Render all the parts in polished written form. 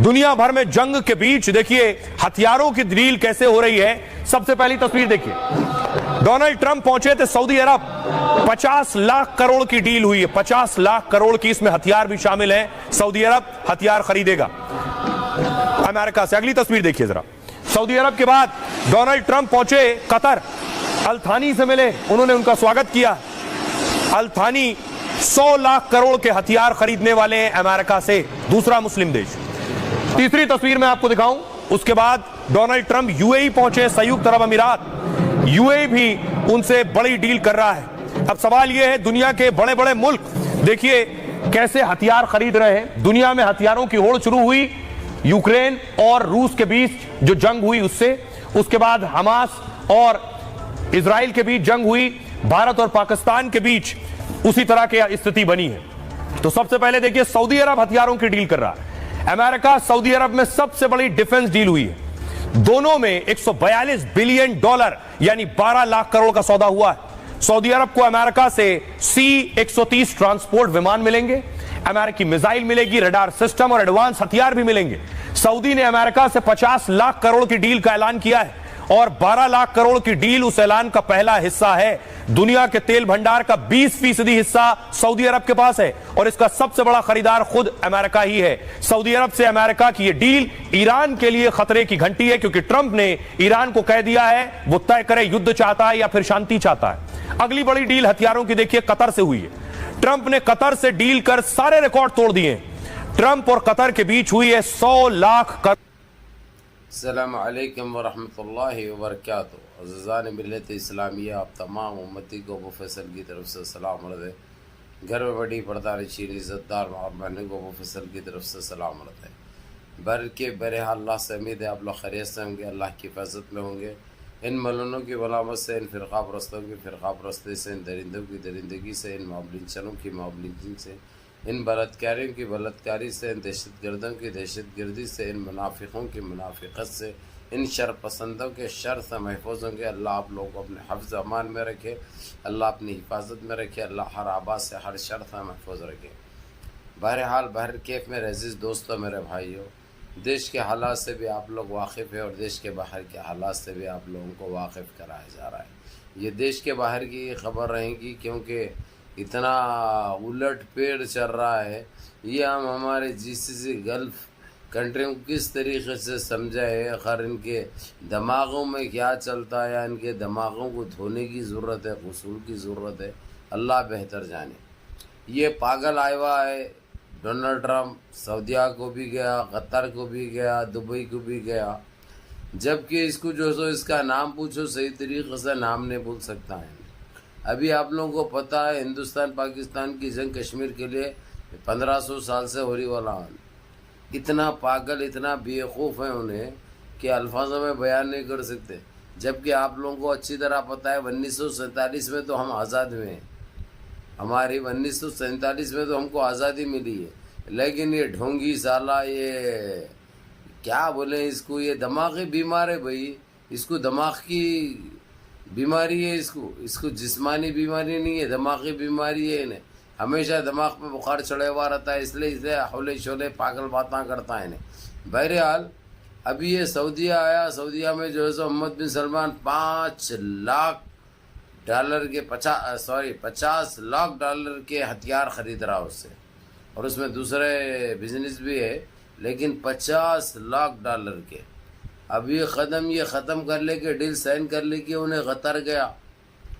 दुनिया भर में जंग के बीच देखिए हथियारों की डील कैसे हो रही है। सबसे पहली तस्वीर देखिए, डोनाल्ड ट्रंप पहुंचे थे सऊदी अरब, 50 लाख करोड़ की डील हुई है, 50 लाख करोड़ की, इसमें हथियार भी शामिल है। सऊदी अरब हथियार खरीदेगा अमेरिका से। अगली तस्वीर देखिए जरा, सऊदी अरब के बाद डोनाल्ड ट्रंप पहुंचे कतर, अल थानी से मिले, उन्होंने उनका स्वागत किया। अल थानी 100 लाख करोड़ के हथियार खरीदने वाले हैं अमेरिका से, दूसरा मुस्लिम देश। तीसरी तस्वीर मैं आपको दिखाऊं, उसके बाद डोनाल्ड ट्रंप यूएई पहुंचे, संयुक्त अरब अमीरात। यूएई भी उनसे बड़ी डील कर रहा है। अब सवाल यह है, दुनिया के बड़े बड़े मुल्क देखिए कैसे हथियार खरीद रहे हैं। दुनिया में हथियारों की होड़ शुरू हुई यूक्रेन और रूस के बीच जो जंग हुई उससे, उसके बाद हमास और इजराइल के बीच जंग हुई, भारत और पाकिस्तान के बीच उसी तरह की स्थिति बनी है। तो सबसे पहले देखिए सऊदी अरब हथियारों की डील कर रहा है। अमेरिका सऊदी अरब में सबसे बड़ी डिफेंस डील हुई है। दोनों में 142 बिलियन डॉलर यानी 12 लाख करोड़ का सौदा हुआ है। सऊदी अरब को अमेरिका से C-130 ट्रांसपोर्ट विमान मिलेंगे, अमेरिकी मिसाइल मिलेगी, रडार सिस्टम और एडवांस हथियार भी मिलेंगे। सऊदी ने अमेरिका से 50 लाख करोड़ की डील का ऐलान किया है और 12 लाख करोड़ की डील उस ऐलान का पहला हिस्सा है। दुनिया के तेल भंडार का 20% हिस्सा सऊदी अरब के पास है और इसका सबसे बड़ा खरीदार खुद अमेरिका ही है। सऊदी अरब से अमेरिका की यह डील ईरान के लिए खतरे की घंटी है, क्योंकि ट्रंप ने ईरान को कह दिया है वो तय करे युद्ध चाहता है या फिर शांति चाहता है। अगली बड़ी डील हथियारों की देखिए कतर से हुई है। ट्रंप ने कतर से डील कर सारे रिकॉर्ड तोड़ दिए। ट्रंप और कतर के बीच हुई है 100 लाख करोड़। अस्सलामु अलैकुम वरहमतुल्लाहि वबरकातुहू। अज़ीज़ान मिल्लत इस्लामिया, आप तमाम उम्मती को अबू फैसल की तरफ से सलाम अर्ज़ है। घर में बड़ी पर्दा नशीन इज़्ज़तदार बहनों को अबू फैसल की तरफ से सलाम अर्ज़ है। बर के बहरहाल अल्लाह से उम्मीद है आप लोग खैरियत से होंगे, अल्लाह की हिफाजत में होंगे। इन मलूनों की वलामत से, इन फ़िरक़ा परस्तों की फ़िरक़ा परस्ती से, इन दरिंदों की दरिंदगी से, इन मामलिनचनों की मामलिनचन से, इन बलात्कारियों की बलात्कारी से, इन दहशतगर्दों की दहशतगर्दी से, इन मुनाफिकों की मुनाफिकत से, इन शर पसंदों के शर से महफूज होंगे। अल्लाह आप लोगों को अपने हफ्ज़ अमान में रखे, अल्लाह अपनी हिफाजत में रखे, अल्लाह हर आबाद से हर शर से महफूज रखे। बहरहाल बहर कैफ मेरे अज़ीज़ दोस्तों, मेरे भाइयों, देश के हालात से भी आप लोग वाकिफ़ है और देश के बाहर के हालात से भी आप लोगों को वाकिफ़ कराया जा रहा है। ये देश के बाहर की खबर रहेगी, क्योंकि इतना उलट पेड़ चल रहा है। ये हम हमारे GCC गल्फ़ कंट्रियों को किस तरीके से समझाए, खैर इनके दिमागों में क्या चलता है, इनके दिमागों को धोने की ज़रूरत है, गुस्ल की ज़रूरत है, अल्लाह बेहतर जाने। ये पागल आया हुआ है डोनाल्ड ट्रंप, सऊदिया को भी गया, कतर को भी गया, दुबई को भी गया, जबकि इसको जो सो इसका नाम पूछो सही तरीके से नाम नहीं बोल सकता है। अभी आप लोगों को पता है हिंदुस्तान पाकिस्तान की जंग कश्मीर के लिए 1500 साल से हो रही वाला। इतना पागल, इतना बेवकूफ़ है उन्हें कि अल्फाजों में बयान नहीं कर सकते। जबकि आप लोगों को अच्छी तरह पता है 1947 में तो हम आज़ाद हुए हैं, हमारी 1947 में तो हमको आज़ादी मिली है। लेकिन ये ढोंगी साला, ये क्या बोले इसको, ये दिमागी बीमार है भाई, इसको दिमाग की बीमारी है, इसको जिस्मानी बीमारी नहीं है, दिमागी बीमारी है। इन्हें हमेशा दिमाग पे बुखार चढ़े हुआ रहता है, इसलिए हौले शोले पागल बातें करता है इन्हें। बहरहाल अभी ये सऊदिया आया, सऊदिया में जो है सो मोहम्मद बिन सलमान 5 लाख डॉलर के 50 लाख डॉलर के हथियार खरीद रहा उससे, और उसमें दूसरे बिजनेस भी है, लेकिन 50 लाख डॉलर के। अब ये ख़त्म कर ले के डील साइन कर ले कि उन्हें कतर गया,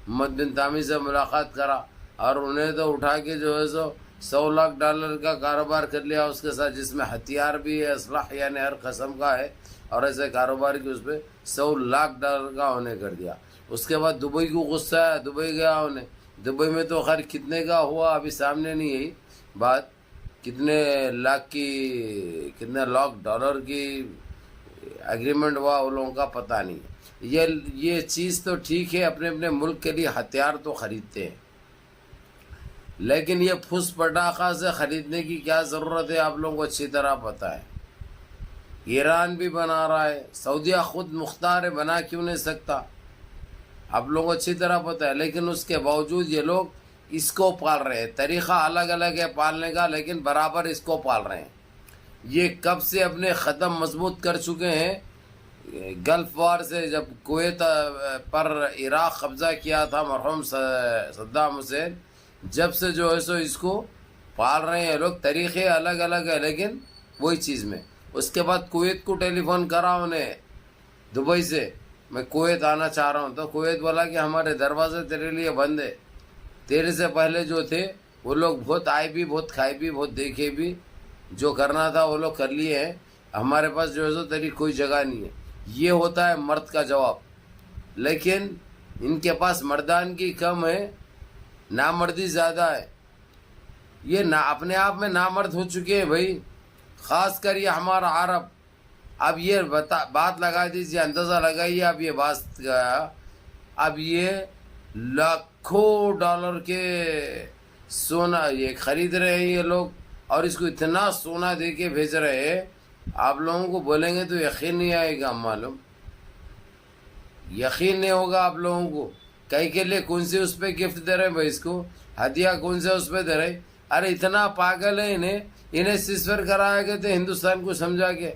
मोहम्मद बिन तामी से मुलाकात करा और उन्हें तो उठा के जो है सो 100 लाख डॉलर का कारोबार कर लिया उसके साथ, जिसमें हथियार भी है, असलाह यानी हर कस्म का है, और ऐसे कारोबार की उस पर 100 लाख डॉलर का उन्हें कर दिया। उसके बाद दुबई को गुस्सा है, दुबई गया उन्हें। दुबई में तो खैर कितने का हुआ अभी सामने नहीं है बात, कितने लाख डॉलर की एग्रीमेंट हुआ उन लोगों का पता नहीं। ये चीज़ तो ठीक है, अपने अपने मुल्क के लिए हथियार तो ख़रीदते हैं, लेकिन ये फुस पटाखा से ख़रीदने की क्या ज़रूरत है, आप लोगों को अच्छी तरह पता है। ईरान भी बना रहा है, सऊदिया ख़ुद मुख्तार है, बना क्यों नहीं सकता, आप लोगों को अच्छी तरह पता है। लेकिन उसके बावजूद ये लोग इसको पाल रहे हैं, तरीक़ा अलग अलग है पालने का, लेकिन बराबर इसको पाल रहे हैं। یہ کب سے اپنے قدم مضبوط کر چکے ہیں. گلف وار سے جب کویت پر عراق قبضہ کیا تھا مرحوم صدام حسین، جب سے جو ہے سو اس کو پال رہے ہیں لوگ. طریقے الگ الگ ہیں لیکن وہی چیز میں. اس کے بعد کویت کو ٹیلی فون کرا انہیں دبئی سے، میں کویت آنا چاہ رہا ہوں. تو کویت بولا کہ ہمارے دروازے تیرے لیے بند ہے. تیرے سے پہلے جو تھے وہ لوگ بہت آئے بھی، بہت کھائے بھی، بہت دیکھے بھی، جو کرنا تھا وہ لوگ کر لیے ہیں. ہمارے پاس جو ہے سو تیری کوئی جگہ نہیں ہے. یہ ہوتا ہے مرد کا جواب. لیکن ان کے پاس مردان کی کم ہے، نامردی زیادہ ہے. یہ اپنے آپ میں نامرد ہو چکے ہیں بھائی، خاص کر یہ ہمارا عرب. اب یہ بات لگا دیجیے، اندازہ لگائیے. اب یہ بات اب یہ لاکھوں ڈالر کے سونا یہ خرید رہے ہیں یہ لوگ، اور اس کو اتنا سونا دے کے بھیج رہے ہیں. آپ لوگوں کو بولیں گے تو یقین نہیں آئے گا. معلوم یقین نہیں ہوگا آپ لوگوں کو. کئی کے لیے کون سے اس پہ گفٹ دے رہے ہیں بھائی، اس کو ہدیہ کون سے اس پہ دے رہے. ارے اتنا پاگل ہے انہیں سیزفائر کرایا گئے تھے ہندوستان کو سمجھا کے.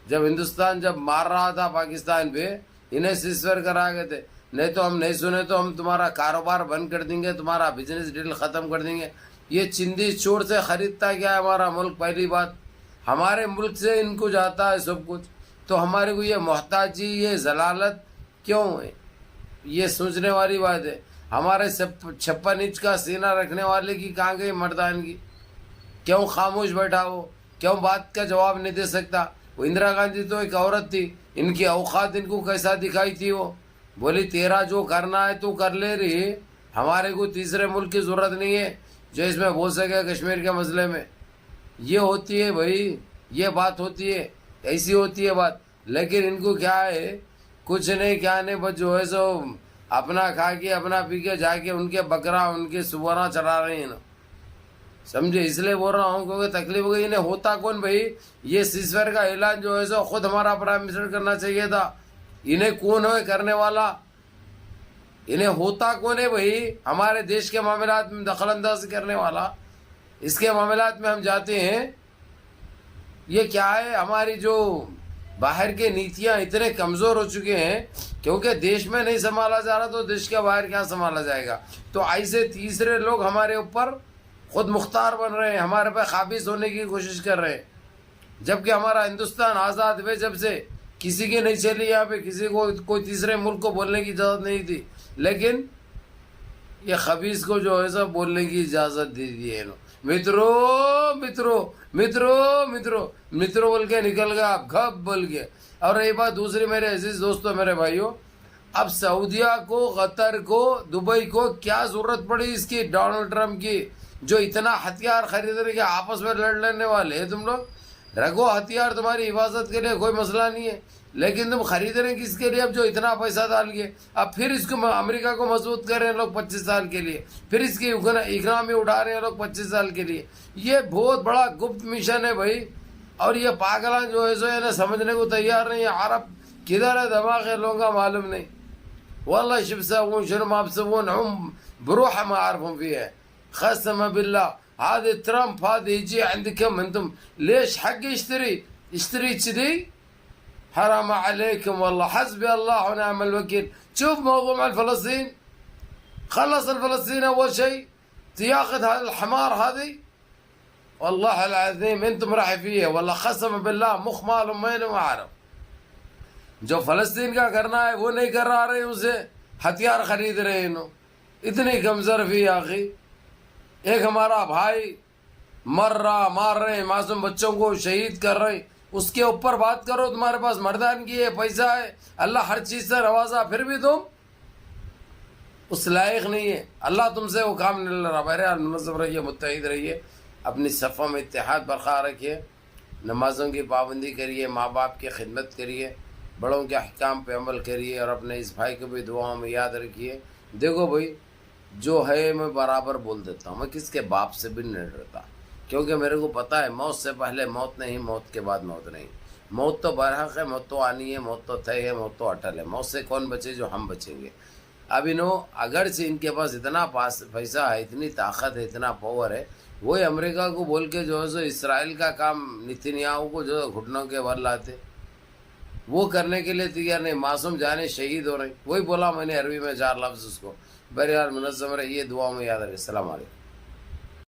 جب ہندوستان جب مار رہا تھا پاکستان پہ، انہیں سیزفائر کرایا گئے تھے. نہیں تو ہم نہیں سنے تو ہم تمہارا کاروبار بند کر دیں گے، تمہارا بزنس ڈیل ختم کر دیں گے. یہ چندی چور سے خریدتا کیا ہے ہمارا ملک. پہلی بات ہمارے ملک سے ان کو جاتا ہے سب کچھ. تو ہمارے کو یہ محتاجی، یہ ضلالت کیوں ہے؟ یہ سوچنے والی بات ہے. ہمارے 56 انچ کا سینہ رکھنے والے کی کہاں گئی مردان کی؟ کیوں خاموش بیٹھا وہ؟ کیوں بات کا جواب نہیں دے سکتا؟ وہ اندرا گاندھی تو ایک عورت تھی، ان کی اوقات ان کو کیسا دکھائی تھی. وہ بولی تیرا جو کرنا ہے تو کر لے رہی، ہمارے کو تیسرے ملک کی ضرورت نہیں ہے جو اس میں بول سکے کشمیر کے مسئلے میں. یہ ہوتی ہے بھائی، یہ بات ہوتی ہے، ایسی ہوتی ہے بات. لیکن ان کو کیا ہے، کچھ نہیں کیا نہیں، بس جو ہے سو اپنا کھا کے اپنا پی کے جا کے ان کے بکرا ان کے سوراں چلا رہے ہیں نا. سمجھے؟ اس لیے بول رہا ہوں کیونکہ تکلیف ہو گئی. انہیں ہوتا کون بھائی؟ یہ سیزفائر کا اعلان جو ہے سو خود ہمارا پرائم منسٹر کرنا چاہیے تھا. انہیں کون ہے کرنے والا؟ انہیں ہوتا کون ہے بھائی؟ ہمارے دیش کے معاملات میں دخل اندازی کرنے والا. اس کے معاملات میں ہم جاتے ہیں. یہ کیا ہے، ہماری جو باہر کے نیتیاں اتنے کمزور ہو چکے ہیں کیونکہ دیش میں نہیں سنبھالا جا رہا تو دیش کے باہر کیا سنبھالا جائے گا. تو ایسے تیسرے لوگ ہمارے اوپر خود مختار بن رہے ہیں، ہمارے پہ قابض ہونے کی کوشش کر رہے ہیں. جبکہ ہمارا ہندوستان آزاد ہوئے جب سے کسی کی نہیں چلی، یہاں پہ کسی کو کوئی تیسرے ملک کو بولنے کی اجازت نہیں تھی. لیکن یہ خبیث کو جو ہے سب بولنے کی اجازت دے دی ہے. مترو مترو مترو مترو مترو بول کے نکل گیا، آپ گھب بول کے. اور یہ بات دوسری میرے عزیز دوستوں، میرے بھائیوں، اب سعودیہ کو، قطر کو، دبئی کو کیا ضرورت پڑی اس کی، ڈونلڈ ٹرمپ کی، جو اتنا ہتھیار خریدنے کے آپس میں لڑ لینے والے ہیں. تم لوگ رکھو ہتھیار، تمہاری حفاظت کے لیے کوئی مسئلہ نہیں ہے، لیکن تم خرید رہے کس کے لیے؟ اب جو اتنا پیسہ ڈال کے اب پھر اس کو امریکہ کو مضبوط کر رہے ہیں لوگ 25 سال کے لیے، پھر اس کی اکنامی اٹھا رہے ہیں لوگ 25 سال کے لیے. یہ بہت بڑا گپت مشن ہے بھائی. اور یہ پاگلان جو ہے سو انہیں سمجھنے کو تیار نہیں ہے. عرب کدھر ہے دماغ ہے لوگوں کا معلوم نہیں. والله شو بسوون شنو ما بسوون، هم بروحه ما اعرفهم فيها. قسما بالله هذا ترامب هذا يجي عندكم انتم ليش حق يشتري كذي؟ حرام عليكم والله. حسبي الله ونعم الوكيل. شوف موضوع مع الفلسطين، خلص الفلسطين اول شيء، تياخذ هذا الحمار هذه والله العظيم انتم راح فيها والله قسما بالله مخ مالهم وين ما اعرف. جو فلسطین کا کرنا ہے وہ نہیں کر رہے اسے ہتھیار خرید رہے ہیں. اتنی کمزوری آخی. ایک ہمارا بھائی مر رہا، مار رہے ہیں، معصوم بچوں کو شہید کر رہے ہیں، اس کے اوپر بات کرو. تمہارے پاس مردان کی ہے، پیسہ ہے، اللہ ہر چیز سے نوازا، پھر بھی تم اس لائق نہیں ہے. اللہ تم سے وہ کام نہیں لے رہا. بہرحال منظم رہیے، متحد رہیے، اپنی صفوں میں اتحاد برقرار رکھیے، نمازوں کی پابندی کریے، ماں باپ کی خدمت کریے، بڑوں کے احکام پہ عمل کریے، اور اپنے اس بھائی کو بھی دعاؤں میں یاد رکھیے. دیکھو بھائی، جو ہے میں برابر بول دیتا ہوں، میں کس کے باپ سے بھی نہیں ڈرتا، کیونکہ میرے کو پتا ہے موت سے پہلے موت نہیں، موت کے بعد موت نہیں. موت تو برحق ہے، موت تو آنی ہے، موت تو طے ہے، موت تو اٹل ہے. موت سے کون بچے؟ جو ہم بچیں گے. اب اگرچہ ان کے پاس اتنا پیسہ ہے، اتنی طاقت ہے، اتنا پاور ہے، وہی امریکہ کو بول کے جو ہے سو اسرائیل کا کام نتنیاہو کو جو گھٹنوں کے بل لاتے وہ کرنے کے لیے تیار نہیں. معصوم جانے شہید ہو رہی. وہی بولا میں نے عربی میں 4 لفظ اس کو. بہرحال منظم رہیے, دعاؤں میں یاد رہے. السلام علیکم.